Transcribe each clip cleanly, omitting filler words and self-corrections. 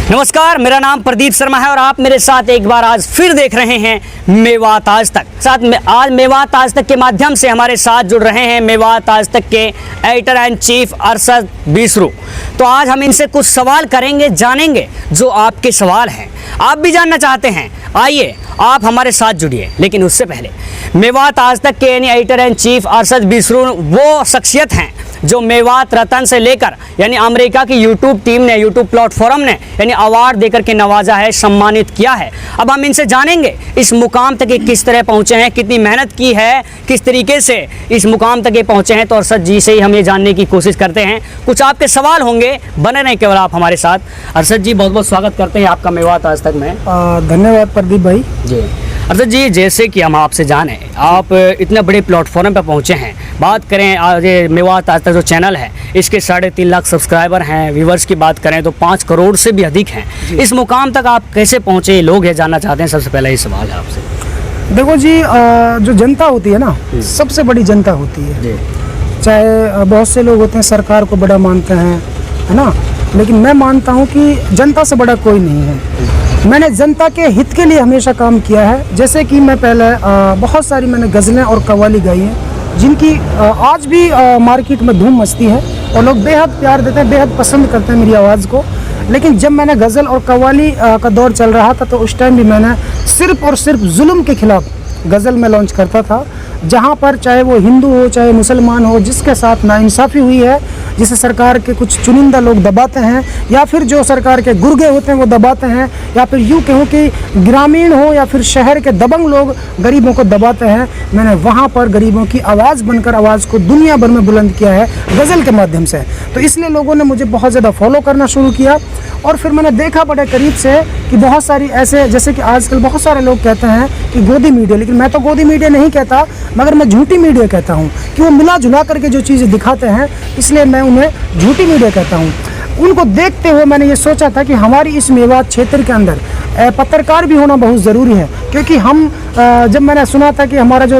नमस्कार, मेरा नाम प्रदीप शर्मा है और आप मेरे साथ एक बार आज फिर देख रहे हैं मेवात आज तक। साथ में आज मेवात आज तक के माध्यम से हमारे साथ जुड़ रहे हैं मेवात आज तक के एडिटर एंड चीफ अरशद बिसरू। तो आज हम इनसे कुछ सवाल करेंगे, जानेंगे जो आपके सवाल हैं, आप भी जानना चाहते हैं। आइए आप हमारे साथ जुड़िए। लेकिन उससे पहले मेवात आज तक के यानी एडिटर एंड चीफ अरशद बिसरू वो शख्सियत हैं जो मेवात रतन से लेकर यानी अमेरिका की यूट्यूब टीम ने, यूट्यूब प्लेटफॉर्म ने यानी अवार्ड देकर के नवाजा है, सम्मानित किया है। अब हम इनसे जानेंगे इस मुकाम तक ये किस तरह पहुंचे हैं, कितनी मेहनत की है, किस तरीके से इस मुकाम तक ये पहुंचे हैं। तो अरशद जी से ही हम ये जानने की कोशिश करते हैं। कुछ आपके सवाल होंगे, बने नहीं केवल आप हमारे साथ। अरशद जी, बहुत बहुत स्वागत करते हैं आपका मेवात आज तक में। धन्यवाद प्रदीप भाई जी। अरशद जी, जैसे कि हम आपसे जाने, आप इतने बड़े प्लेटफॉर्म पर पहुंचे हैं। बात करें आज मेवात आज तक जो चैनल है, इसके 3.5 लाख सब्सक्राइबर हैं। व्यूवर्स की बात करें तो 5 करोड़ से भी अधिक हैं। इस मुकाम तक आप कैसे पहुंचे, लोग ये जानना चाहते हैं। सबसे पहला ये सवाल है आपसे। देखो जी, जो जनता होती है ना, सबसे बड़ी जनता होती है। चाहे बहुत से लोग होते हैं सरकार को बड़ा मानते हैं, है ना, लेकिन मैं मानता हूँ कि जनता से बड़ा कोई नहीं है। मैंने जनता के हित के लिए हमेशा काम किया है। जैसे कि मैं पहले बहुत सारी मैंने गज़लें और कव्वाली गाई हैं, जिनकी आज भी मार्केट में धूम मचती है और लोग बेहद प्यार देते हैं, बेहद पसंद करते हैं मेरी आवाज़ को। लेकिन जब मैंने गज़ल और कव्वाली का दौर चल रहा था तो उस टाइम भी मैंने सिर्फ़ और सिर्फ जुल्म के खिलाफ गज़ल में लॉन्च करता था। जहाँ पर चाहे वो हिंदू हो चाहे मुसलमान हो, जिसके साथ नाइंसाफ़ी हुई है, जिसे सरकार के कुछ चुनिंदा लोग दबाते हैं या फिर जो सरकार के गुर्गे होते हैं वो दबाते हैं, या फिर यूँ कहूँ कि ग्रामीण हो या फिर शहर के दबंग लोग गरीबों को दबाते हैं, मैंने वहाँ पर गरीबों की आवाज़ बनकर आवाज़ को दुनिया भर में बुलंद किया है गज़ल के माध्यम से। तो इसलिए लोगों ने मुझे बहुत ज़्यादा फॉलो करना शुरू किया। और फिर मैंने देखा बड़े करीब से कि बहुत सारी ऐसे, जैसे कि आजकल बहुत सारे लोग कहते हैं कि गोदी मीडिया, लेकिन मैं तो गोदी मीडिया नहीं कहता, मगर मैं झूठी मीडिया कहता हूँ कि वो मिला जुला करके जो चीज़ें दिखाते हैं, इसलिए मैं उन्हें झूठी मीडिया कहता हूँ। उनको देखते हुए मैंने ये सोचा था कि हमारी इस मेवात क्षेत्र के अंदर पत्रकार भी होना बहुत ज़रूरी है। क्योंकि हम जब मैंने सुना था कि हमारा जो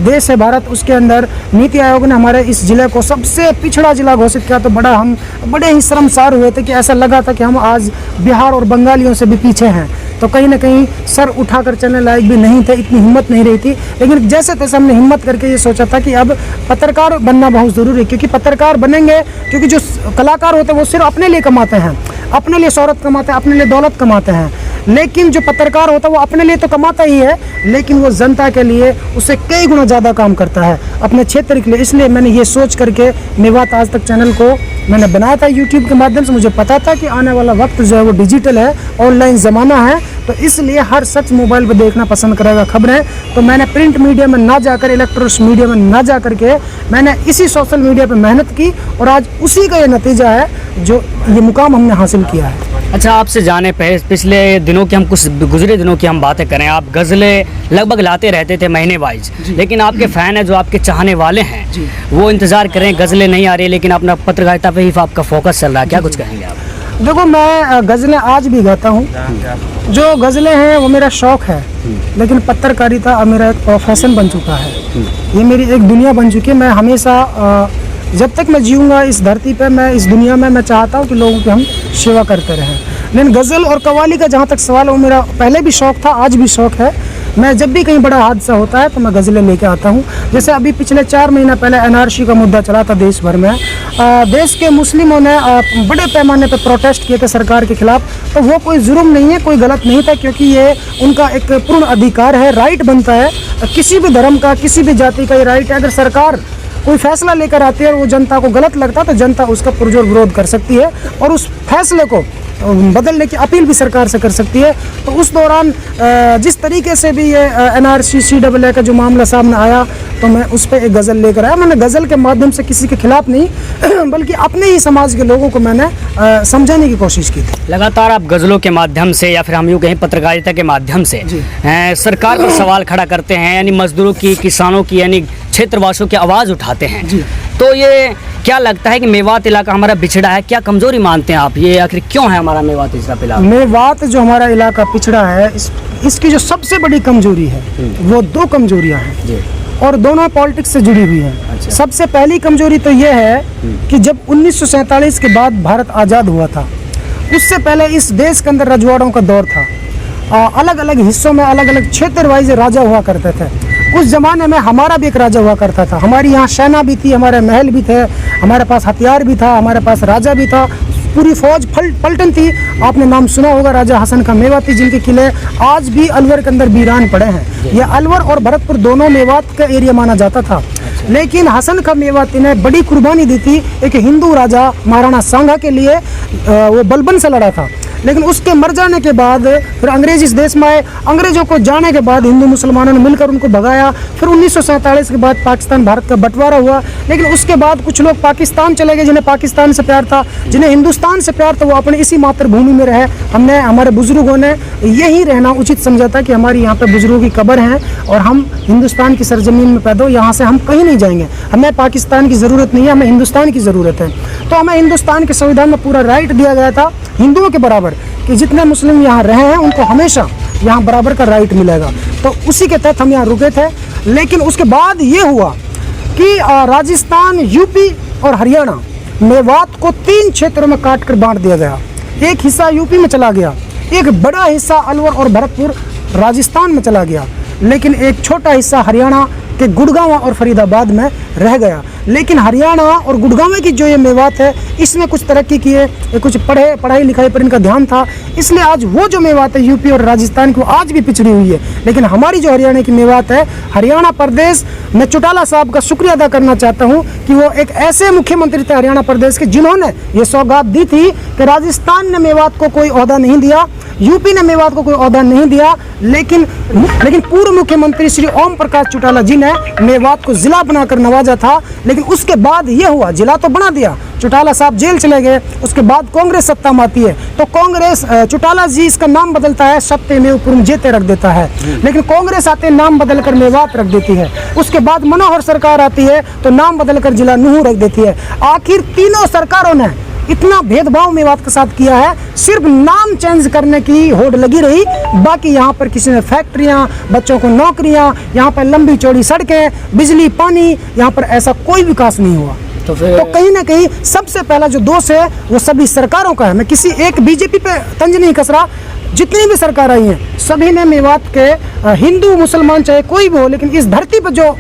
देश है भारत, उसके अंदर नीति आयोग ने हमारे इस ज़िले को सबसे पिछड़ा ज़िला घोषित किया, तो हम बड़े ही शर्मसार हुए थे कि ऐसा लगा था कि हम आज बिहार और बंगालियों से भी पीछे हैं। तो कहीं ना कहीं सर उठाकर चलने लायक भी नहीं थे, इतनी हिम्मत नहीं रही थी। लेकिन जैसे तैसे हमने हिम्मत करके ये सोचा था कि अब पत्रकार बनना बहुत ज़रूरी है। क्योंकि पत्रकार बनेंगे, क्योंकि जो कलाकार होते हैं वो सिर्फ अपने लिए कमाते हैं, अपने लिए शोहरत कमाते हैं, अपने लिए दौलत कमाते हैं। लेकिन जो पत्रकार होता है वो अपने लिए तो कमाता ही है, लेकिन वो जनता के लिए उससे कई गुना ज़्यादा काम करता है अपने क्षेत्र के लिए। इसलिए मैंने ये सोच करके मेवात आज तक चैनल को मैंने बनाया था यूट्यूब के माध्यम से। मुझे पता था कि आने वाला वक्त जो है वो डिजिटल है, ऑनलाइन ज़माना है, तो इसलिए हर शख्स मोबाइल पर देखना पसंद करेगा खबरें। तो मैंने प्रिंट मीडिया में ना जाकर, इलेक्ट्रॉनिक्स मीडिया में ना जा करके मैंने इसी सोशल मीडिया पर मेहनत की और आज उसी का ये नतीजा है जो ये मुकाम हमने हासिल किया है। अच्छा, आपसे जाने पिछले दिनों की हम कुछ गुजरे दिनों की हम बातें करें। आप गज़लें लगभग लाते रहते थे महीने वाइज, लेकिन आपके फ़ैन है, जो आपके चाहने वाले हैं, वो इंतज़ार करें, गज़लें नहीं आ रही, लेकिन अपना पत्रकारिता पे ही आपका फोकस चल रहा है। क्या कुछ कहेंगे आप? देखो, मैं गज़लें आज भी गाता हूँ। जो गज़लें हैं वो मेरा शौक़ है, लेकिन पत्रकारिता अब मेरा एक प्रोफेशन बन चुका है। ये मेरी एक दुनिया बन चुकी है। मैं हमेशा जब तक मैं जीऊँगा इस धरती पे, मैं इस दुनिया में, मैं चाहता हूँ कि लोगों की हम सेवा करते रहें। लेकिन गज़ल और कव्वाली का जहाँ तक सवाल है, वो मेरा पहले भी शौक़ था, आज भी शौक़ है। मैं जब भी कहीं बड़ा हादसा होता है तो मैं गज़लें लेके आता हूँ। जैसे अभी पिछले 4 महीना पहले NRC का मुद्दा चला था देश भर में। देश के मुस्लिमों ने बड़े पैमाने पर प्रोटेस्ट किए थे सरकार के खिलाफ। तो वो कोई जुर्म नहीं है, कोई गलत नहीं था, क्योंकि ये उनका एक पूर्ण अधिकार है, राइट बनता है। किसी भी धर्म का, किसी भी जाति का ये राइट है। अगर सरकार कोई फैसला लेकर आती है और वो जनता को गलत लगता है तो जनता उसका पुरजोर विरोध कर सकती है और उस फैसले को बदलने की अपील भी सरकार से कर सकती है। तो उस दौरान जिस तरीके से भी ये NRC CAA का जो मामला सामने आया, तो मैं उस पर एक गज़ल लेकर आया। मैंने गज़ल के माध्यम से किसी के खिलाफ नहीं बल्कि अपने ही समाज के लोगों को मैंने समझाने की कोशिश की थी। लगातार आप गज़लों के माध्यम से या फिर हम यूँ कहें पत्रकारिता के माध्यम से सरकार पर सवाल खड़ा करते हैं, यानी मजदूरों की, किसानों की, यानी क्षेत्रवासियों की आवाज़ उठाते हैं। तो ये क्या लगता है कि मेवात इलाका हमारा बिछड़ा है? क्या कमजोरी मानते हैं आप? ये आखिर क्यों है हमारा मेवात इलाका? मेवात जो हमारा इलाका पिछड़ा है, इसकी जो सबसे बड़ी कमजोरी है वो 2 कमजोरियाँ हैं और दोनों पॉलिटिक्स से जुड़ी हुई हैं। अच्छा। सबसे पहली कमजोरी तो ये है कि जब 1947 के बाद भारत आज़ाद हुआ था उससे पहले इस देश के अंदर रजवाड़ों का दौर था। अलग अलग हिस्सों में अलग अलग क्षेत्र वाइज राजा हुआ करते थे। उस जमाने में हमारा भी एक राजा हुआ करता था। हमारी यहाँ सेना भी थी, हमारे महल भी थे, हमारे पास हथियार भी था, हमारे पास राजा भी था, पूरी फौज पलटन थी। आपने नाम सुना होगा राजा हसन का मेवाती, जिनके किले आज भी अलवर के अंदर वीरान पड़े हैं। ये अलवर और भरतपुर दोनों मेवात का एरिया माना जाता था। लेकिन हसन का मेवाती ने बड़ी कुर्बानी दी थी। एक हिंदू राजा महाराणा सांगा के लिए वो बलबन से लड़ा था। लेकिन उसके मर जाने के बाद फिर अंग्रेज इस देश में आए। अंग्रेजों को जाने के बाद हिंदू मुसलमानों ने मिलकर उनको भगाया। फिर 1947 के बाद पाकिस्तान भारत का बंटवारा हुआ। लेकिन उसके बाद कुछ लोग पाकिस्तान चले गए, जिन्हें पाकिस्तान से प्यार था, जिन्हें हिंदुस्तान से प्यार था, वो अपने इसी मातृभूमि में रहे। हमने, हमारे बुजुर्गों ने यही रहना उचित समझा था कि हमारी यहाँ पे बुजुर्गों की कब्र है और हम हिंदुस्तान की सरजमीन में पैदा हो, यहाँ से हम कहीं नहीं जाएंगे। हमें पाकिस्तान की ज़रूरत नहीं है, हमें हिंदुस्तान की ज़रूरत है। तो हमें हिंदुस्तान के संविधान में पूरा राइट दिया गया था हिंदुओं के बराबर कि जितने मुस्लिम यहाँ रहे हैं उनको हमेशा यहाँ बराबर का राइट मिलेगा। तो उसी के तहत हम यहाँ रुके थे। लेकिन उसके बाद ये हुआ कि राजस्थान, यूपी और हरियाणा, मेवात को 3 क्षेत्रों में काट कर बांट दिया गया। एक हिस्सा यूपी में चला गया, एक बड़ा हिस्सा अलवर और भरतपुर राजस्थान में चला गया, लेकिन एक छोटा हिस्सा हरियाणा के गुड़गांव और फरीदाबाद में रह गया। लेकिन हरियाणा और गुड़गांव की जो ये मेवात है, इसमें कुछ तरक्की की है, कुछ पढ़ाई लिखाई पर इनका ध्यान था, इसलिए आज वो जो मेवात है यूपी और राजस्थान की, वो आज भी पिछड़ी हुई है। लेकिन हमारी जो हरियाणा की मेवात है, हरियाणा प्रदेश, मैं चौटाला साहब का शुक्रिया अदा करना चाहता हूँ कि वो एक ऐसे मुख्यमंत्री थे हरियाणा प्रदेश के जिन्होंने ये सौगात दी थी कि राजस्थान ने मेवात को कोई ओहदा नहीं दिया, यूपी ने मेवात को कोई ओहदा नहीं दिया, लेकिन पूर्व मुख्यमंत्री श्री ओम प्रकाश चौटाला जी ने मेवात को जिला बनाकर नवाजा था। लेकिन उसके बाद ये हुआ, जिला तो बना दिया, चौटाला साहब जेल चले गए, उसके बाद कांग्रेस सत्ता में आती है तो कांग्रेस, चौटाला जी इसका नाम बदलता है, सत्यमेव पूर्व जयते रख देता है। लेकिन कांग्रेस आते नाम बदलकर मेवात रख देती है। उसके बाद मनोहर सरकार आती है तो नाम बदलकर जिला नूहू रख देती है। आखिर तीनों सरकारों ने इतना भेदभाव मेवात के साथ किया है, सिर्फ नाम चेंज करने की होड़ लगी रही। बाकी यहाँ पर किसी ने फैक्ट्रियाँ, बच्चों को नौकरियाँ, यहाँ पर लंबी चौड़ी सड़कें, बिजली, पानी, यहाँ पर ऐसा कोई विकास नहीं हुआ। तो कहीं ना कहीं सबसे पहला जो दोष है वो सभी सरकारों का है। मैं किसी एक बीजेपी पे तंज नहीं कस रहा, जितनी भी सरकार आई हैं सभी ने मेवात के, हिंदू मुसलमान चाहे कोई भी हो, लेकिन इस धरती पर जो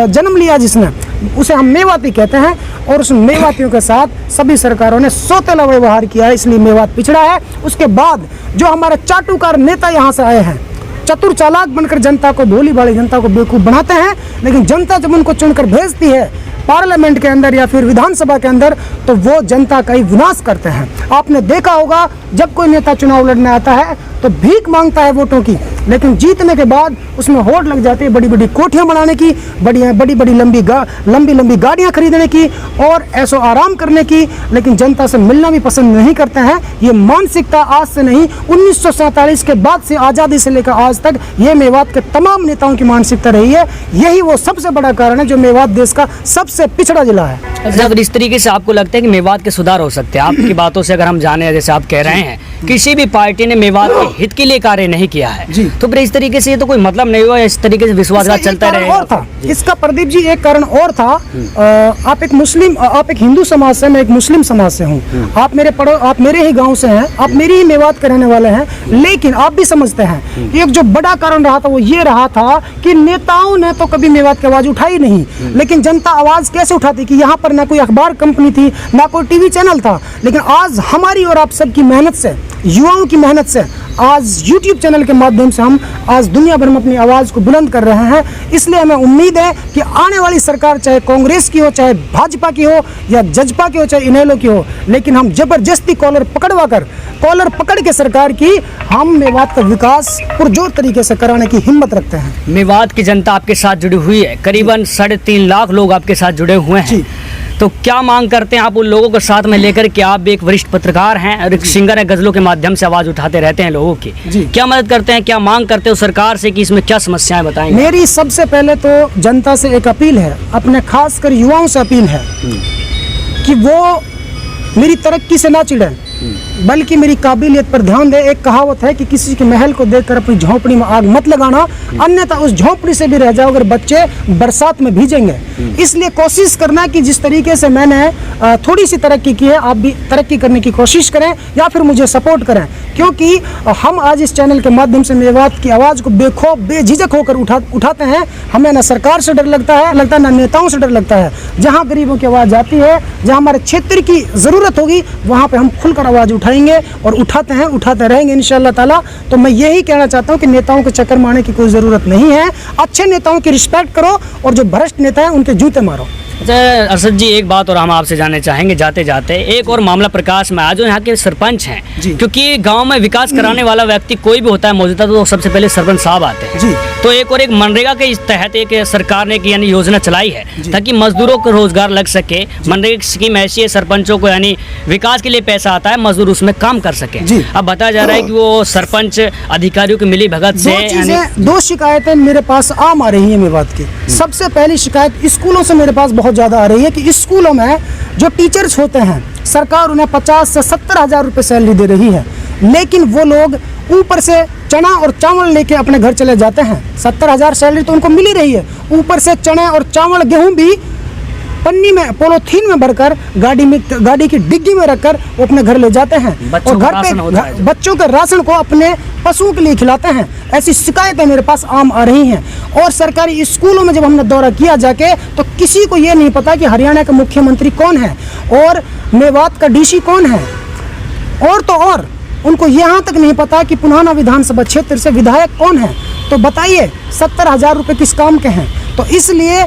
जन्म लिया जिसने, उसे हम मेवाती कहते हैं। और उस मेवातियों के साथ सभी सरकारों ने सौतेला व्यवहार किया है, इसलिए मेवात पिछड़ा है। उसके बाद जो हमारे चाटुकार नेता यहाँ से आए हैं, चतुर चालाक बनकर जनता को, भोली भाली जनता को बेवकूफ़ बनाते हैं, लेकिन जनता जब उनको चुनकर भेजती है पार्लियामेंट के अंदर या फिर विधानसभा के अंदर, तो वो जनता का ही विनाश करते हैं। आपने देखा होगा जब कोई नेता चुनाव लड़ने आता है तो भीख मांगता है वोटों की, लेकिन जीतने के बाद उसमें होड़ लग जाती है बड़ी बड़ी कोठियां बनाने की, बड़ी लंबी गाड़ियां खरीदने की और ऐसो आराम करने की, लेकिन जनता से मिलना भी पसंद नहीं करते हैं। ये मानसिकता आज से नहीं, 1947 के बाद से, आज़ादी से लेकर आज तक, ये मेवात के तमाम नेताओं की मानसिकता रही है। यही वो सबसे बड़ा कारण है जो मेवात देश का सबसे पिछड़ा जिला है। अगर इस तरीके से आपको लगता है कि मेवात के सुधार हो सकते हैं, आपकी बातों से अगर हम जाने, जैसे आप कह रहे हैं किसी भी पार्टी ने मेवात के हित के लिए कार्य नहीं किया है, तो फिर इस तरीके से ये तो कोई मतलब नहीं हुआ, इस तरीके से विश्वासघात चलता रहेगा। और था इसका प्रदीप जी, एक कारण और था। आप एक मुस्लिम, आप एक हिंदू समाज से, मैं एक मुस्लिम समाज से हूँ। आप मेरे ही गाँव से हैं, आप मेरी ही मेवात के रहने वाले हैं, लेकिन आप भी समझते हैं कि एक जो बड़ा कारण रहा था वो ये रहा था कि नेताओं ने तो कभी मेवात की आवाज उठाई नहीं, लेकिन जनता आवाज कैसे उठाती कि यहाँ पर ना कोई अखबार कंपनी थी, ना कोई टीवी चैनल था। लेकिन आज हमारी और आप सबकी मेहनत से, युवाओं की मेहनत से, आज YouTube चैनल के माध्यम से हम आज दुनिया भर में अपनी आवाज़ को बुलंद कर रहे हैं। इसलिए हमें उम्मीद है कि आने वाली सरकार चाहे कांग्रेस की हो, चाहे भाजपा की हो, या जजपा की हो, चाहे इनेलो की हो, लेकिन हम जबरदस्ती कॉलर पकड़ के सरकार की, हम मेवात का विकास पुरजोर तरीके से कराने की हिम्मत रखते हैं। मेवात की जनता आपके साथ जुड़ी हुई है, करीबन 3.5 लाख लोग आपके साथ जुड़े हुए हैं। तो क्या मांग करते हैं आप उन लोगों को साथ में लेकर के? आप एक वरिष्ठ पत्रकार हैं और एक सिंगर हैं, गजलों के माध्यम से आवाज उठाते रहते हैं लोगों की। क्या मदद करते हैं, क्या मांग करते हो सरकार से कि इसमें क्या समस्याएं बताएंगे? मेरी सबसे पहले तो जनता से एक अपील है, अपने खासकर युवाओं से अपील है कि वो मेरी तरक्की से ना चिढ़े, बल्कि मेरी काबिलियत पर ध्यान दे। एक कहावत है कि किसी के महल को देखकर अपनी झोंपड़ी में आग मत लगाना, अन्यथा उस झोंपड़ी से भी रह जाओ अगर बच्चे बरसात में भीजेंगे। इसलिए कोशिश करना कि जिस तरीके से मैंने थोड़ी सी तरक्की की है, आप भी तरक्की करने की कोशिश करें या फिर मुझे सपोर्ट करें, क्योंकि हम आज इस चैनल के माध्यम से मेवात की आवाज़ को बेखौफ बेझिझक होकर उठाते हैं। हमें ना सरकार से डर लगता है ना नेताओं से डर लगता है। जहाँ गरीबों की आवाज़ आती है, जहाँ हमारे क्षेत्र की ज़रूरत होगी, वहाँ पे हम खुलकर आवाज़ उठाएंगे और उठाते हैं, उठाते रहेंगे इंशाअल्लाह ताला। तो मैं यही कहना चाहता हूँ कि नेताओं के चक्कर मारने की कोई ज़रूरत नहीं है। अच्छे नेताओं की रिस्पेक्ट करो और जो भ्रष्ट नेता हैं उनके जूते मारो। अच्छा अरशद जी, एक बात और हम आपसे जानना चाहेंगे जाते जाते, एक और मामला प्रकाश में आज जो यहाँ के सरपंच हैं, क्योंकि गांव में विकास कराने वाला व्यक्ति कोई भी होता है मौजूदा, तो सबसे पहले सरपंच साहब आते हैं जी। तो एक मनरेगा के तहत एक सरकार ने यानी योजना चलाई है ताकि मजदूरों को रोजगार लग सके। मनरेगा की स्कीम ऐसी है, सरपंचों को यानी विकास के लिए पैसा आता है, मजदूर उसमें काम कर सके। अब बताया जा रहा है कि वो सरपंच अधिकारियों की मिली भगत से दो शिकायतें मेरे पास आम आ रही है मेवात की। सबसे पहली शिकायत स्कूलों से मेरे पास बहुत ज़्यादा आ रही है कि स्कूलों में जो टीचर्स होते हैं, सरकार उन्हें 50 से 70 हज़ार रुपये सैलरी दे रही है, लेकिन वो लोग ऊपर से चना और चावल लेके अपने घर चले जाते हैं। 70 हज़ार सैलरी तो उनको मिल ही रही है, ऊपर से चने और चावल गेहूं भी पन्नी में पॉलीथीन में भरकर गाड़ी की डिग्गी में रखकर वो अपने घर ले जाते हैं और घर पे बच्चों के राशन को अपने पशुओं के लिए खिलाते हैं। ऐसी शिकायतें मेरे पास आम आ रही हैं। और सरकारी स्कूलों में जब हमने दौरा किया जाके, तो किसी को ये नहीं पता कि हरियाणा का मुख्यमंत्री कौन है और मेवात का डीसी कौन है, और तो और उनको यहाँ तक नहीं पता कि पुनाना विधानसभा क्षेत्र से विधायक कौन है। तो बताइए 70 हज़ार रुपये किस काम के हैं। तो इसलिए,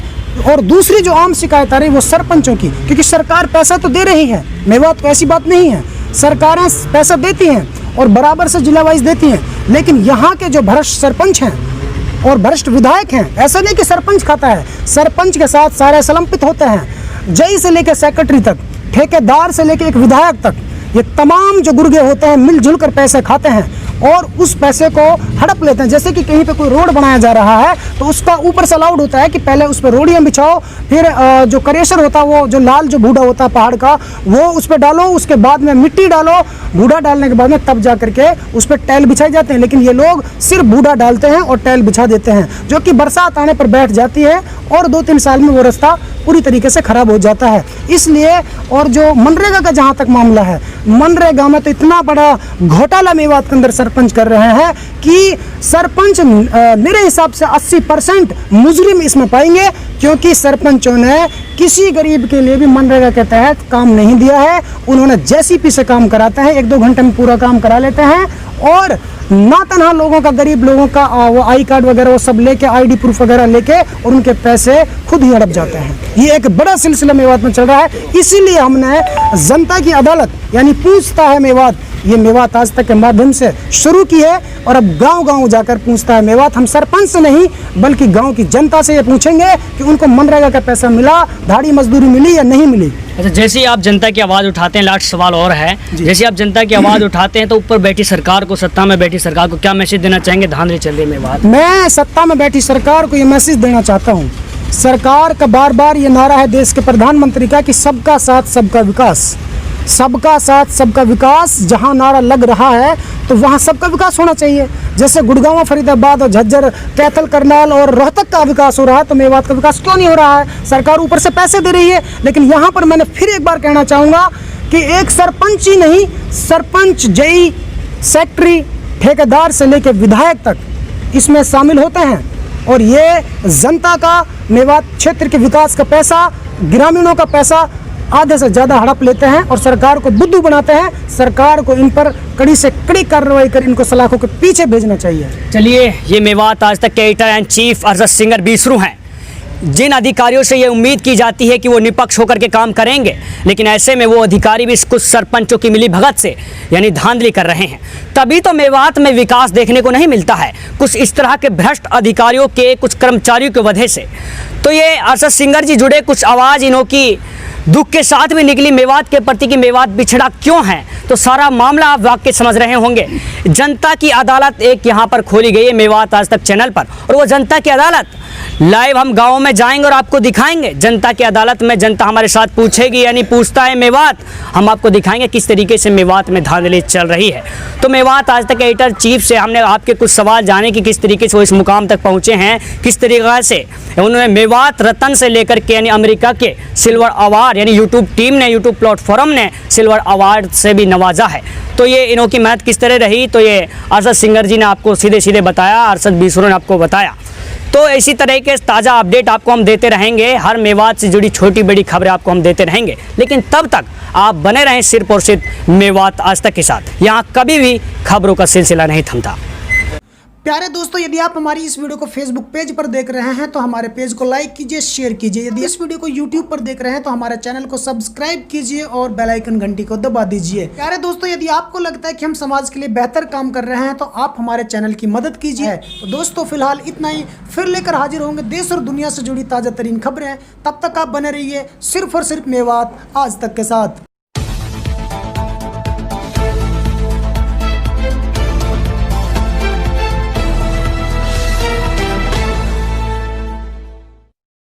और दूसरी जो आम शिकायत आ रही है वो सरपंचों की, क्योंकि सरकार पैसा तो दे रही है, मेवात को ऐसी बात नहीं है, सरकारें पैसा देती हैं और बराबर से जिला वाइज देती हैं, लेकिन यहाँ के जो भ्रष्ट सरपंच हैं और भ्रष्ट विधायक हैं, ऐसा नहीं कि सरपंच खाता है, सरपंच के साथ सारे संलग्नित होते हैं, जई से लेकर सेक्रेटरी तक, ठेकेदार से लेकर एक विधायक तक, ये तमाम जो गुर्गे होते हैं मिलजुल कर पैसे खाते हैं और उस पैसे को हड़प लेते हैं। जैसे कि कहीं पे कोई रोड बनाया जा रहा है तो उसका ऊपर से अलाउड होता है कि पहले उस पर रोडियाँ बिछाओ, फिर जो करेशर होता है, वो जो लाल जो बूढ़ा होता है पहाड़ का, वो उस पर डालो, उसके बाद में मिट्टी डालो, बूढ़ा डालने के बाद में तब जा करके उस पर टाइल बिछाए जाते हैं। लेकिन ये लोग सिर्फ बूढ़ा डालते हैं और टाइल बिछा देते हैं, जो कि बरसात आने पर बैठ जाती है और 2-3 साल में वो रास्ता पूरी तरीके से खराब हो जाता है। इसलिए, और जो मनरेगा का जहाँ तक मामला है, मनरेगा में तो इतना बड़ा घोटाला मेवात के अंदर सरपंच कर रहे हैं कि सरपंच मेरे हिसाब से 80% मुजरिम इसमें पाएंगे, क्योंकि सरपंचों ने किसी गरीब के लिए भी मनरेगा के तहत काम नहीं दिया है। उन्होंने जेसीपी से काम कराते हैं, 1-2 घंटे में पूरा काम करा लेते हैं और ना तनहा लोगों का, गरीब लोगों का वो आई कार्ड वगैरह वो सब लेके, आईडी प्रूफ वगैरह लेके, और उनके पैसे खुद ही हड़प जाते हैं। ये एक बड़ा सिलसिला मेवात में चल रहा है। इसीलिए हमने जनता की अदालत यानी पूछता है मेवात, ये मेवात आज तक के माध्यम से शुरू की है और अब गांव-गांव जाकर पूछता है मेवात। हम सरपंच से नहीं बल्कि गांव की जनता से ये पूछेंगे कि उनको मनरेगा का पैसा मिला, दाढ़ी मजदूरी मिली या नहीं मिली। अच्छा, जैसे आप जनता की आवाज़ उठाते हैं, लास्ट सवाल और है, जैसे आप जनता की आवाज़ उठाते हैं तो ऊपर बैठी सरकार को, सत्ता में बैठी सरकार को क्या मैसेज देना चाहेंगे? धांधली चल रही मेवात, मैं सत्ता में बैठी सरकार को ये मैसेज देना चाहता हूँ। सरकार का बार बार ये नारा है देश के प्रधानमंत्री का कि सबका साथ सबका विकास, सबका साथ सबका विकास। जहाँ नारा लग रहा है तो वहाँ सबका विकास होना चाहिए। जैसे गुड़गांव, फरीदाबाद और झज्जर, कैथल, करनाल और रोहतक का विकास हो रहा है, तो मेवात का विकास क्यों नहीं हो रहा है? सरकार ऊपर से पैसे दे रही है। लेकिन यहाँ पर मैंने फिर एक बार कहना चाहूँगा कि एक सरपंच ही नहीं, सरपंच, जई, सेक्रेटरी, ठेकेदार से लेकर विधायक तक इसमें शामिल होते हैं और ये जनता का, मेवात क्षेत्र के विकास का पैसा, ग्रामीणों का पैसा आधे से ज़्यादा हड़प लेते हैं और सरकार को बुद्धू बनाते हैं। सरकार को इन पर कड़ी से कड़ी कार्रवाई कर इनको सलाखों के पीछे भेजना चाहिए। चलिए, ये मेवात आज तक के एडिटर एंड चीफ अरशद सिंगर बीसरू हैं, जिन अधिकारियों से ये उम्मीद की जाती है कि वो निष्पक्ष होकर के काम करेंगे, लेकिन ऐसे में वो अधिकारी भी कुछ सरपंचों की मिली भगत से यानी धांधली कर रहे हैं। तभी तो मेवात में विकास देखने को नहीं मिलता है, कुछ इस तरह के भ्रष्ट अधिकारियों के, कुछ कर्मचारियों की वजह से। तो ये अरशद सिंगर जी जुड़े, कुछ आवाज़ इन्हों की दुख के साथ भी निकली मेवात के प्रति कि मेवात बिछड़ा क्यों है, तो सारा मामला आप वाकई समझ रहे होंगे। जनता की अदालत एक यहाँ पर खोली गई है मेवात आज तक चैनल पर, और वो जनता की अदालत लाइव हम गाँव में जाएंगे और आपको दिखाएंगे, जनता की अदालत में जनता हमारे साथ पूछेगी, यानी पूछता है मेवात, हम आपको दिखाएंगे किस तरीके से मेवात में धांधली चल रही है। तो मेवात आज तक एडिटर चीफ से हमने आपके कुछ सवाल जाने कि किस तरीके से वो इस मुकाम तक पहुँचे हैं, किस तरीके से उन्होंने मेवात रत्न से लेकर के यानी अमेरिका के सिल्वर अवार्ड यानी यूट्यूब टीम ने, यूट्यूब प्लेटफॉर्म ने सिल्वर अवार्ड से भी नवाजा है। तो ये इनों की मेहनत किस तरह रही, तो ये अरशद सिंगर जी ने आपको सीधे सीधे बताया, अरशद बीसरो ने आपको बताया। तो इसी तरह के ताज़ा अपडेट आपको हम देते रहेंगे, हर मेवात से जुड़ी छोटी बड़ी खबरें आपको हम देते रहेंगे। लेकिन तब तक आप बने रहें सिर्फ और सिर्फ मेवात आज तक के साथ, यहाँ कभी भी खबरों का सिलसिला नहीं थमता। प्यारे दोस्तों, यदि आप हमारी इस वीडियो को फेसबुक पेज पर देख रहे हैं तो हमारे पेज को लाइक कीजिए, शेयर कीजिए। यदि इस वीडियो को यूट्यूब पर देख रहे हैं तो हमारे चैनल को सब्सक्राइब कीजिए और बेल आइकन घंटी को दबा दीजिए। प्यारे दोस्तों, यदि आपको लगता है कि हम समाज के लिए बेहतर काम कर रहे हैं तो आप हमारे चैनल की मदद कीजिए। तो दोस्तों फिलहाल इतना ही, फिर लेकर हाजिर होंगे देश और दुनिया से जुड़ी ताज़ा तरीन खबरें। तब तक आप बने रहिए सिर्फ और सिर्फ मेवात आज तक के साथ।